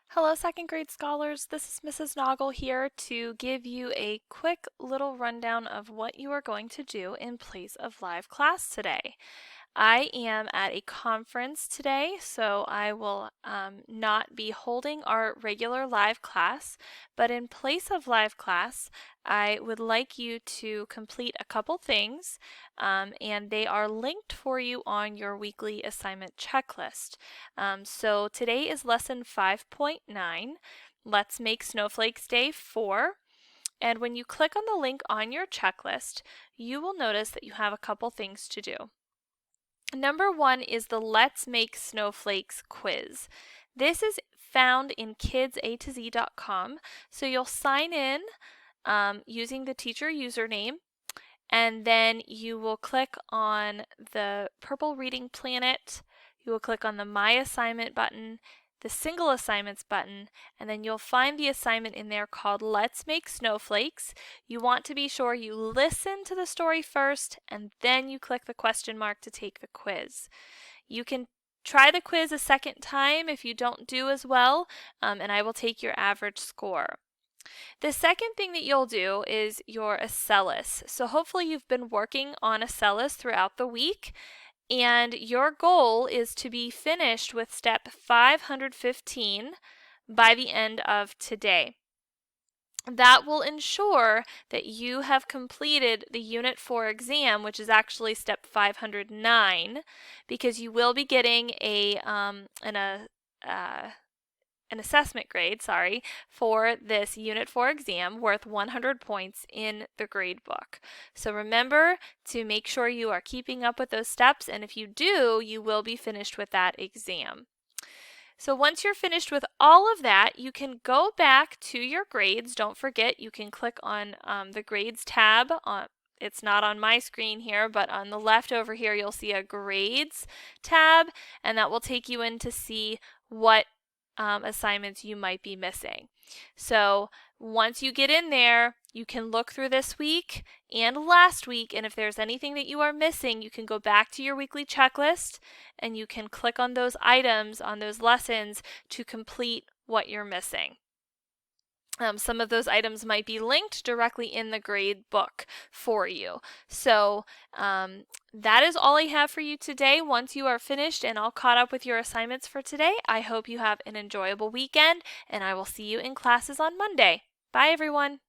Hello, second grade scholars. This is Mrs. Noggle here to give you a quick little rundown of what you are going to do in place of live class today. I am at a conference today, so I will not be holding our regular live class, but in place of live class, I would like you to complete a couple things, and they are linked for you on your weekly assignment checklist. So today is lesson 5.9. Let's make Snowflakes Day 4. And when you click on the link on your checklist, you will notice that you have a couple things to do. Number 1 is the Let's Make Snowflakes quiz. This is found in kidsatoz.com. So you'll sign in using the teacher username, and then you will click on the purple reading planet. You will click on the My Assignment button, the Single Assignments button, and then you'll find the assignment in there called Let's Make Snowflakes. You want to be sure you listen to the story first, and then you click the question mark to take the quiz. You can try the quiz a second time if you don't do as well, and I will take your average score. The second thing that you'll do is your Acellus. So hopefully you've been working on Acellus throughout the week, and your goal is to be finished with step 515 by the end of today. That will ensure that you have completed the Unit 4 exam, which is actually step 509, because you will be getting an assessment grade, for this Unit 4 exam worth 100 points in the grade book. So remember to make sure you are keeping up with those steps, and if you do, you will be finished with that exam. So once you're finished with all of that, you can go back to your grades. Don't forget, you can click on the grades tab. It's not on my screen here, but on the left over here, you'll see a grades tab, and that will take you in to see what assignments you might be missing. So once you get in there, you can look through this week and last week, and if there's anything that you are missing, you can go back to your weekly checklist and you can click on those items on those lessons to complete what you're missing. Some of those items might be linked directly in the grade book for you. So that is all I have for you today. Once you are finished and all caught up with your assignments for today, I hope you have an enjoyable weekend, and I will see you in classes on Monday. Bye, everyone.